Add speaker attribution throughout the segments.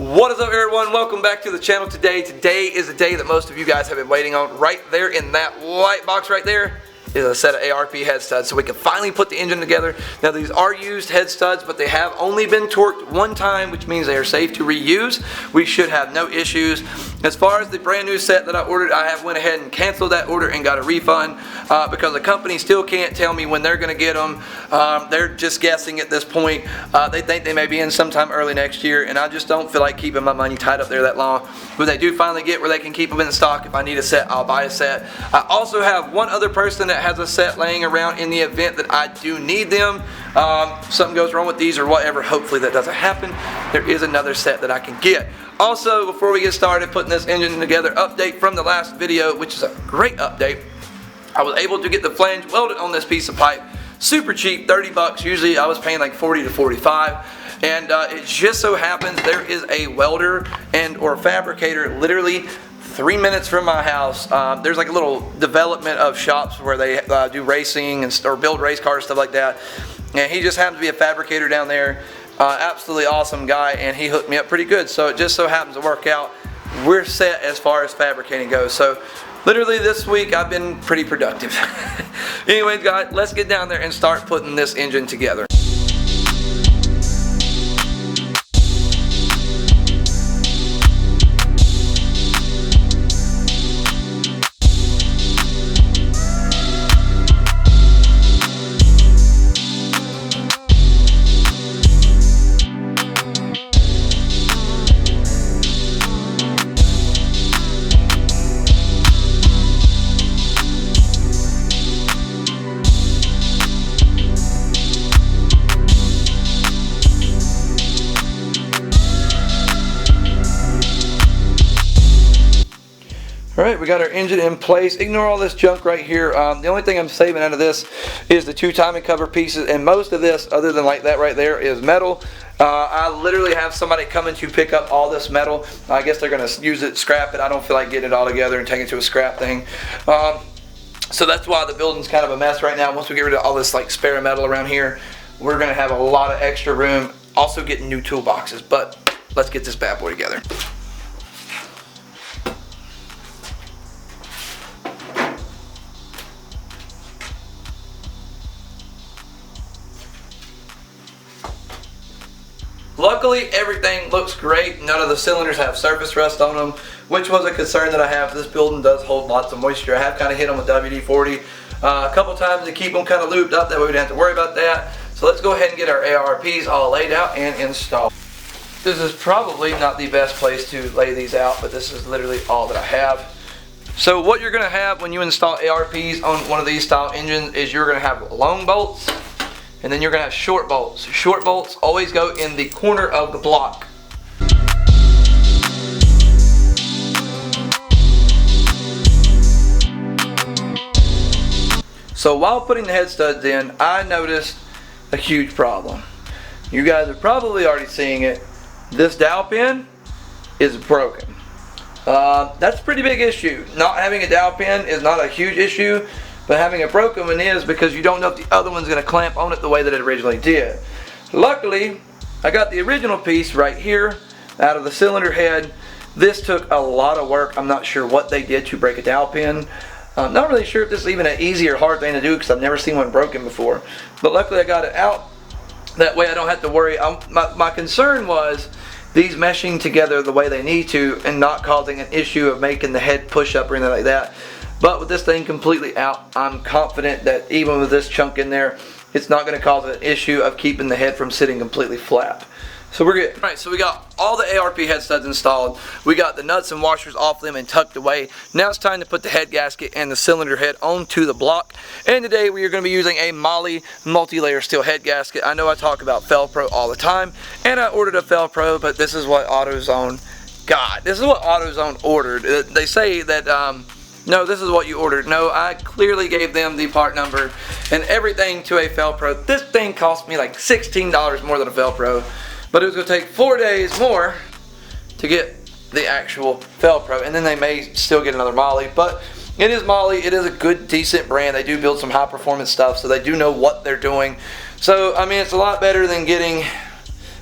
Speaker 1: What is up, everyone? Welcome back to the channel today. Today is the day that most of you guys have been waiting on. Right there in that white box right there is a set of ARP head studs, so we can finally put the engine together. Now, these are used head studs, but they have only been torqued one time, which means they are safe to reuse. We should have no issues. As far as the brand new set that I ordered, I have went ahead and canceled that order and got a refund because the company still can't tell me when they're going to get them. They're just guessing at this point. They think they may be in sometime early next year, and I just don't feel like keeping my money tied up there that long. When they do finally get where they can keep them in stock, if I need a set, I'll buy a set. I also have one other person that has a set laying around in the event that I do need them. Something goes wrong with these or whatever. Hopefully that doesn't happen. There is another set that I can get. Also, before we get started putting this engine together, update from the last video, which is a great update. I was able to get the flange welded on this piece of pipe. Super cheap, 30 bucks. Usually I was paying like 40 to 45. And it just so happens there is a welder or fabricator literally 3 minutes from my house. There's like a little development of shops where they do racing or build race cars, stuff like that. And he just happens to be a fabricator down there. Absolutely awesome guy, and he hooked me up pretty good. So it just so happens to work out. We're set as far as fabricating goes. So literally this week I've been pretty productive. Anyways, guys, let's get down there and start putting this engine together. Alright, we got our engine in place. Ignore all this junk right here. The only thing I'm saving out of this is the two timing cover pieces, and most of this, other than like that right there, is metal. I literally have somebody coming to pick up all this metal. I guess they're going to use it, scrap it. I don't feel like getting it all together and taking it to a scrap thing. So that's why the building's kind of a mess right now. Once we get rid of all this like spare metal around here, we're going to have a lot of extra room. Also getting new toolboxes, but let's get this bad boy together. Luckily, everything looks great. None of the cylinders have surface rust on them, which was a concern that I have. This building does hold lots of moisture. I have kind of hit them with WD-40 a couple times to keep them kind of lubed up. That way we don't have to worry about that. So let's go ahead and get our ARPs all laid out and installed. This is probably not the best place to lay these out, but this is literally all that I have. So what you're going to have when you install ARPs on one of these style engines is you're going to have long bolts, and then you're going to have short bolts. Short bolts always go in the corner of the block. So while putting the head studs in, I noticed a huge problem. You guys are probably already seeing it. This dowel pin is broken. That's a pretty big issue. Not having a dowel pin is not a huge issue, but having a broken one is, because you don't know if the other one's going to clamp on it the way that it originally did. Luckily, I got the original piece right here out of the cylinder head. This took a lot of work. I'm not sure what they did to break a dowel pin. I'm not really sure if this is even an easy or hard thing to do because I've never seen one broken before. But luckily I got it out. That way I don't have to worry. My concern was these meshing together the way they need to and not causing an issue of making the head push up or anything like that. But with this thing completely out, I'm confident that even with this chunk in there, it's not going to cause an issue of keeping the head from sitting completely flat. So we're good. Alright, so we got all the ARP head studs installed. We got the nuts and washers off them and tucked away. Now it's time to put the head gasket and the cylinder head onto the block. And today we are going to be using a Molle multi-layer steel head gasket. I know I talk about Fel-Pro all the time, and I ordered a Fel-Pro, but this is what AutoZone got. This is what AutoZone ordered. They say that no, this is what you ordered. No, I clearly gave them the part number and everything to a Fel-Pro. This thing cost me like $16 more than a Fel-Pro, but it was going to take 4 days more to get the actual Fel-Pro, and then they may still get another Molle, but it is Molle. It is a good, decent brand. They do build some high performance stuff, so they do know what they're doing. So, I mean, it's a lot better than getting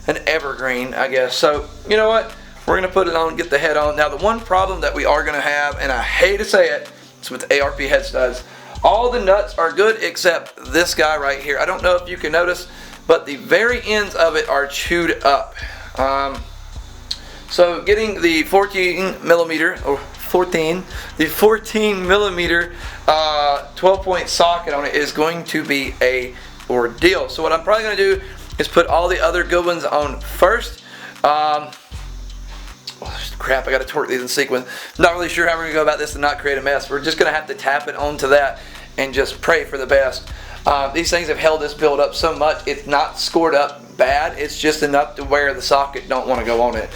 Speaker 1: an Evergreen, I guess. So, you know what? We're going to put it on, get the head on. Now the one problem that we are going to have, and I hate to say it, it's with the ARP head studs. All the nuts are good except this guy right here. I don't know if you can notice, but the very ends of it are chewed up. So getting the 14 millimeter 12 point socket on it is going to be a ordeal. So what I'm probably going to do is put all the other good ones on first. Crap, I got to torque these in sequence. Not really sure how we're going to go about this and not create a mess. We're just going to have to tap it onto that and just pray for the best. These things have held this build up so much, it's not scored up bad. It's just enough to where the socket don't want to go on it.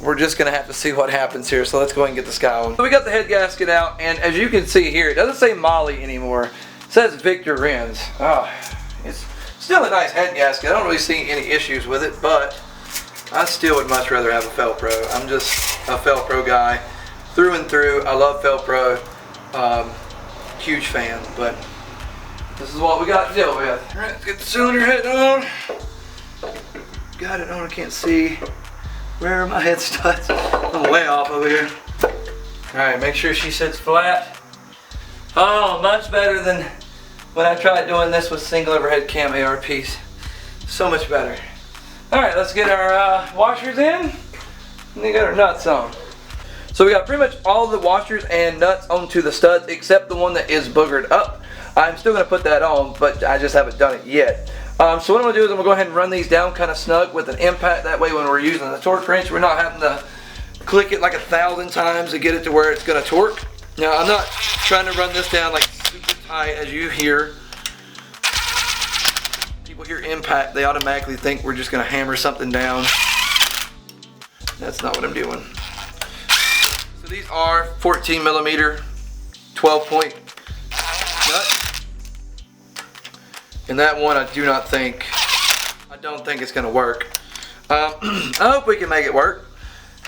Speaker 1: We're just going to have to see what happens here. So let's go ahead and get this guy on. So we got the head gasket out, and as you can see here, it doesn't say Molly anymore. It says Victor Renz. Oh, it's still a nice head gasket. I don't really see any issues with it, but I still would much rather have a Felpro. I'm just a Felpro guy through and through. I love Felpro. Huge fan, but this is what we got to deal with. All right, let's get the cylinder head on. Got it on. I can't see. Where are my head studs? I'm way off over here. All right, make sure she sits flat. Oh, much better than when I tried doing this with single overhead cam ARPs. So much better. All right, let's get our washers in, and we got our nuts on. So we got pretty much all the washers and nuts onto the studs except the one that is boogered up. I'm still going to put that on, but I just haven't done it yet. So what I'm going to do is I'm going to go ahead and run these down kind of snug with an impact. That way when we're using the torque wrench, we're not having to click it like 1,000 times to get it to where it's going to torque. Now I'm not trying to run this down like super tight as you hear. People hear impact, they automatically think we're just going to hammer something down. That's not what I'm doing. So these are 14 millimeter 12 point nuts. And that one I don't think it's going to work. I hope we can make it work,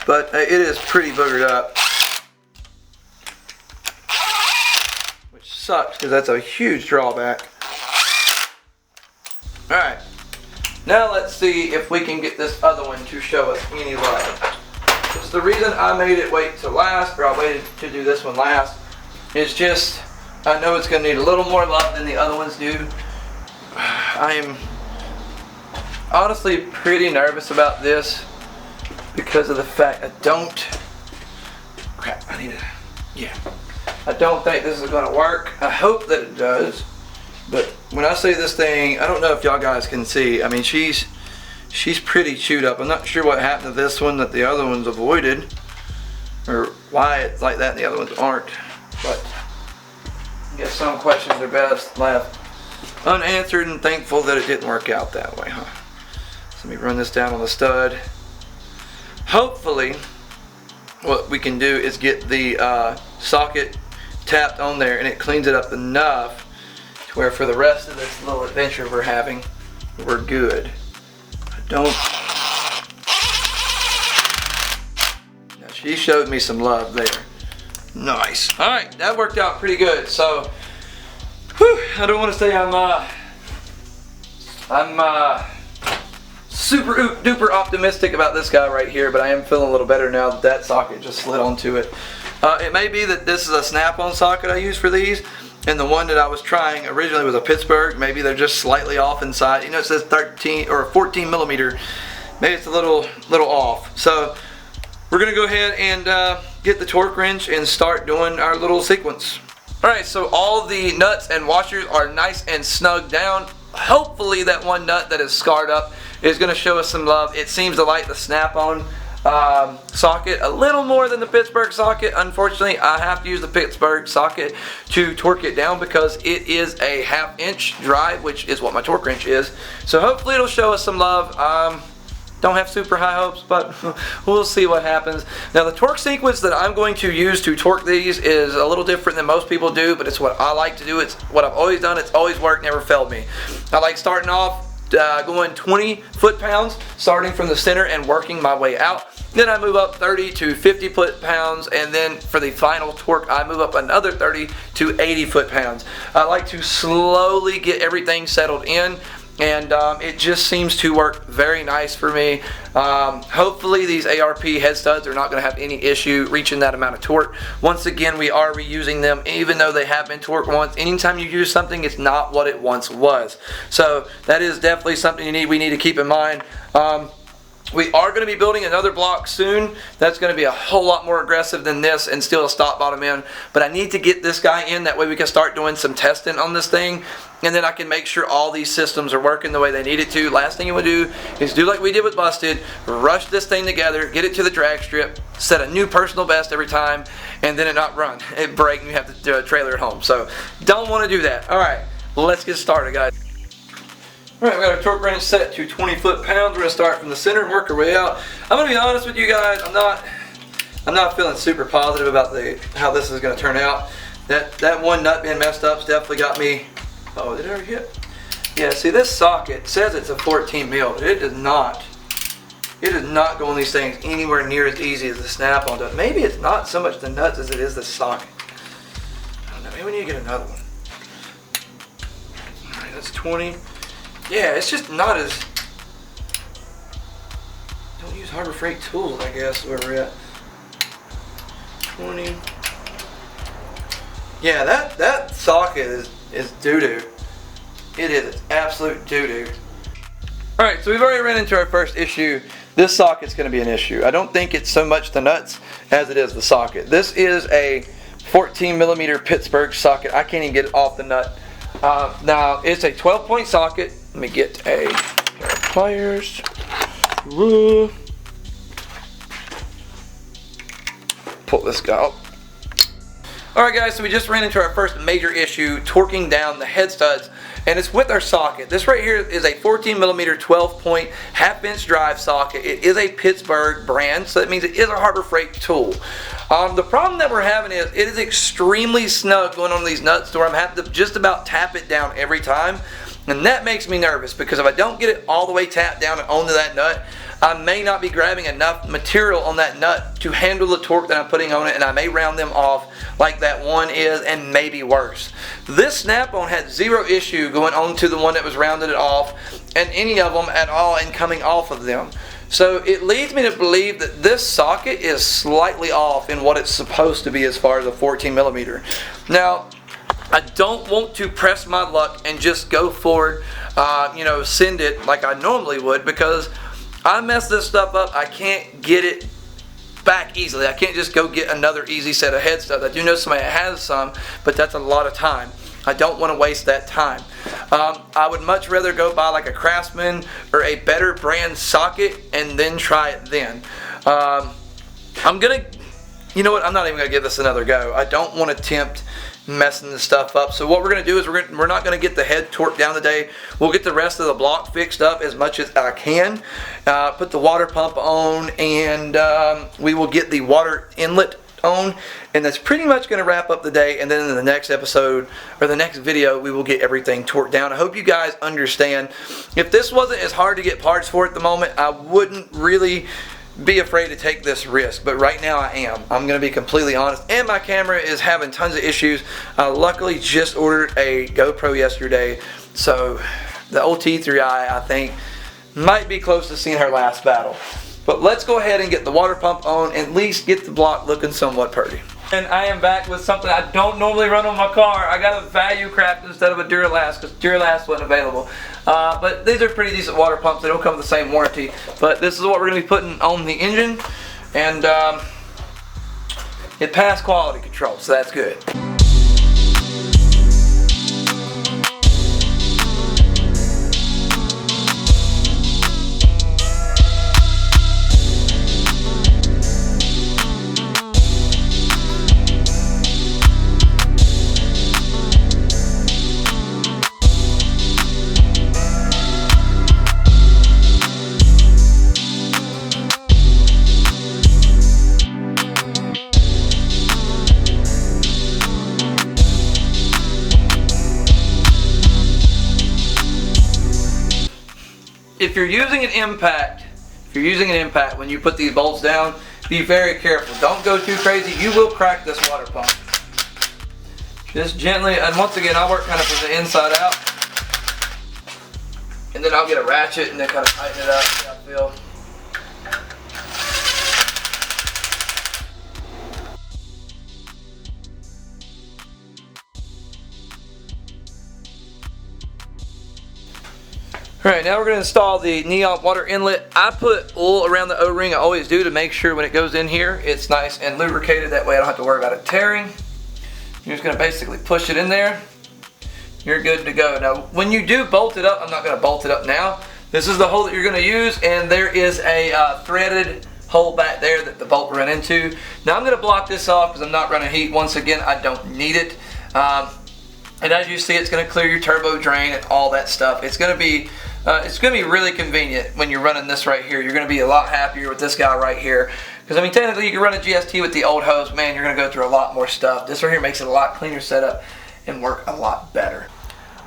Speaker 1: but it is pretty boogered up. Which sucks because that's a huge drawback. Alright, now let's see if we can get this other one to show us any love. It's the reason I made it wait till last, or I waited to do this one last, is just, I know it's going to need a little more love than the other ones do. I am honestly pretty nervous about this because of the fact I don't think this is going to work. I hope that it does. But when I say this thing, I don't know if y'all guys can see. I mean, she's pretty chewed up. I'm not sure what happened to this one that the other ones avoided, or why it's like that and the other ones aren't. But I guess some questions are best left unanswered, and thankful that it didn't work out that way, huh? So let me run this down on the stud. Hopefully, what we can do is get the socket tapped on there, and it cleans it up enough where for the rest of this little adventure we're having, we're good. Now she showed me some love there. Nice. All right, that worked out pretty good. So, whew, I don't want to say I'm super duper optimistic about this guy right here, but I am feeling a little better now that that socket just slid onto it. It may be that this is a snap-on socket I use for these, and the one that I was trying originally was a Pittsburg. Maybe they're just slightly off inside. You know, it says 13 or 14 millimeter. Maybe it's a little off. So we're gonna go ahead and get the torque wrench and start doing our little sequence. All right, so all the nuts and washers are nice and snug down. Hopefully that one nut that is scarred up is gonna show us some love. It seems to like the snap-on socket a little more than the Pittsburg socket. Unfortunately, I have to use the Pittsburg socket to torque it down because it is a 1/2 inch drive, which is what my torque wrench is. So hopefully it'll show us some love. Don't have super high hopes, but we'll see what happens. Now the torque sequence that I'm going to use to torque these is a little different than most people do, but it's what I like to do. It's what I've always done. It's always worked, never failed me. I like starting off going 20 foot-pounds, starting from the center and working my way out. Then I move up 30 to 50 foot-pounds, and then for the final torque, I move up another 30 to 80 foot-pounds. I like to slowly get everything settled in, and it just seems to work very nice for me. Hopefully these ARP head studs are not going to have any issue reaching that amount of torque. Once again, we are reusing them even though they have been torqued once. Anytime you use something, it's not what it once was. So that is definitely something we need to keep in mind. We are going to be building another block soon. That's going to be a whole lot more aggressive than this and still a stop bottom in. But I need to get this guy in. That way we can start doing some testing on this thing. And then I can make sure all these systems are working the way they need it to. Last thing you want to do is do like we did with Busted. Rush this thing together. Get it to the drag strip. Set a new personal best every time. And then it not run. It break and you have to do a trailer at home. So don't want to do that. Alright, let's get started, guys. Alright, we got our torque wrench set to 20 foot-pounds. We're going to start from the center and work our way out. I'm going to be honest with you guys, I'm not feeling super positive about how this is going to turn out. That one nut being messed up's definitely got me. Oh, did it already hit? Yeah, see this socket says it's a 14 mil, but it does not. It does not go on these things anywhere near as easy as the snap-on does. Maybe it's not so much the nuts as it is the socket. I don't know, maybe we need to get another one. Alright, that's 20. Yeah, it's just not as... Don't use Harbor Freight tools, I guess, where we're at. 20. Yeah, that socket is doo-doo. It is. It's absolute doo-doo. Alright, so we've already ran into our first issue. This socket's going to be an issue. I don't think it's so much the nuts as it is the socket. This is a 14 millimeter Pittsburg socket. I can't even get it off the nut. Now, it's a 12-point socket. Let me get a pair of pliers. Pull this guy out. Alright guys, so we just ran into our first major issue, torquing down the head studs, and it's with our socket. This right here is a 14 millimeter 12-point half-inch drive socket. It is a Pittsburg brand, so that means it is a Harbor Freight tool. The problem that we're having is it is extremely snug going on these nuts to where I'm having to just about tap it down every time. And that makes me nervous because if I don't get it all the way tapped down and onto that nut, I may not be grabbing enough material on that nut to handle the torque that I'm putting on it, and I may round them off like that one is, and maybe worse. This snap-on had zero issue going on to the one that was rounded it off, and any of them at all and coming off of them. So it leads me to believe that this socket is slightly off in what it's supposed to be as far as a 14 millimeter. Now, I don't want to press my luck and just go forward, send it like I normally would, because I mess this stuff up. I can't get it back easily. I can't just go get another easy set of head studs. I do know somebody that has some, but that's a lot of time. I don't want to waste that time. I would much rather go buy like a Craftsman or a better brand socket and then try it then. You know what, I'm not even going to give this another go. I don't want to tempt messing this stuff up. So what we're going to do is we're not going to get the head torqued down today. We'll get the rest of the block fixed up as much as I can. Put the water pump on, and we will get the water inlet on, and that's pretty much going to wrap up the day. And then in the next episode or the next video, we will get everything torqued down. I hope you guys understand. If this wasn't as hard to get parts for at the moment, I wouldn't really be afraid to take this risk, but right now I am. I'm going to be completely honest, and my camera is having tons of issues. I luckily just ordered a GoPro yesterday, so the old T3i, I think, might be close to seeing her last battle. But let's go ahead and get the water pump on, and at least get the block looking somewhat pretty. And I am back with something I don't normally run on my car. I got a Value Craft instead of a Duralast because Duralast wasn't available. But these are pretty decent water pumps. They don't come with the same warranty. But this is what we're going to be putting on the engine. And it passed quality control, so that's good. If you're using an impact when you put these bolts down, be very careful. Don't go too crazy. You will crack this water pump. Just gently, and once again, I work kind of from the inside out. And then I'll get a ratchet and then kind of tighten it up, see how I feel. Alright, now we're going to install the neon water inlet. I put oil around the O-ring, I always do, to make sure when it goes in here it's nice and lubricated. That way I don't have to worry about it tearing. You're just going to basically push it in there. You're good to go. Now when you do bolt it up, I'm not going to bolt it up now. This is the hole that you're going to use, and there is a threaded hole back there that the bolt will run into. Now I'm going to block this off because I'm not running heat. Once again, I don't need it. And as you see, it's going to clear your turbo drain and all that stuff. It's going to be really convenient when you're running this right here. You're going to be a lot happier with this guy right here. Because I mean, technically you can run a GST with the old hose, man, you're going to go through a lot more stuff. This right here makes it a lot cleaner setup and work a lot better.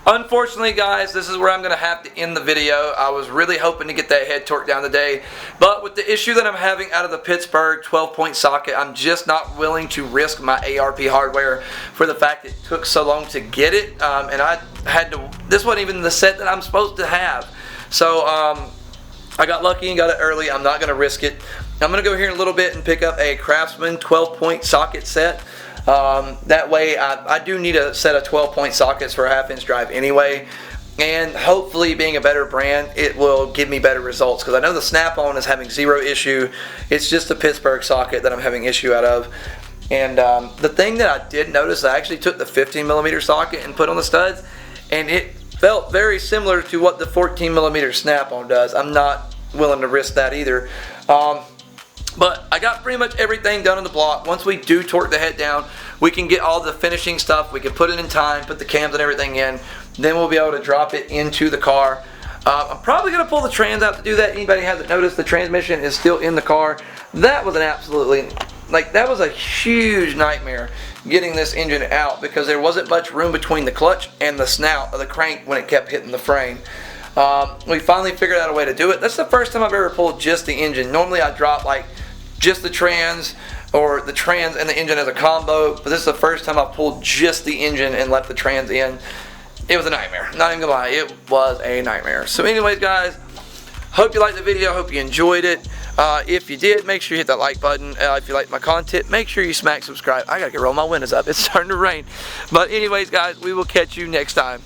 Speaker 1: Unfortunately, guys, this is where I'm going to have to end the video. I was really hoping to get that head torque down today, but with the issue that I'm having out of the Pittsburg 12-point socket, I'm just not willing to risk my ARP hardware for the fact that it took so long to get it, and I had to, this wasn't even the set that I'm supposed to have. So I got lucky and got it early. I'm not going to risk it. I'm going to go here in a little bit and pick up a Craftsman 12-point socket set. That way I do need a set of 12-point sockets for a half-inch drive anyway, and hopefully, being a better brand, it will give me better results, because I know the snap-on is having zero issue. It's just the Pittsburg socket that I'm having issue out of. And the thing that I did notice, I actually took the 15mm socket and put on the studs, and it felt very similar to what the 14mm snap-on does. I'm not willing to risk that either. But I got pretty much everything done on the block. Once we do torque the head down, we can get all the finishing stuff. We can put it in time, put the cams and everything in. Then we'll be able to drop it into the car. I'm probably going to pull the trans out to do that. Anybody hasn't noticed, the transmission is still in the car. That was an absolutely, that was a huge nightmare getting this engine out, because there wasn't much room between the clutch and the snout of the crank when it kept hitting the frame. We finally figured out a way to do it. That's the first time I've ever pulled just the engine. Normally I drop just the trans, or the trans and the engine as a combo, but this is the first time I've pulled just the engine and left the trans in. It was a nightmare, not even gonna lie, it was a nightmare. So anyways, guys, hope you liked the video, hope you enjoyed it. If you did, make sure you hit that like button. If you like my content, make sure you smack subscribe. I gotta get roll my windows up, it's starting to rain. But anyways, guys, we will catch you next time.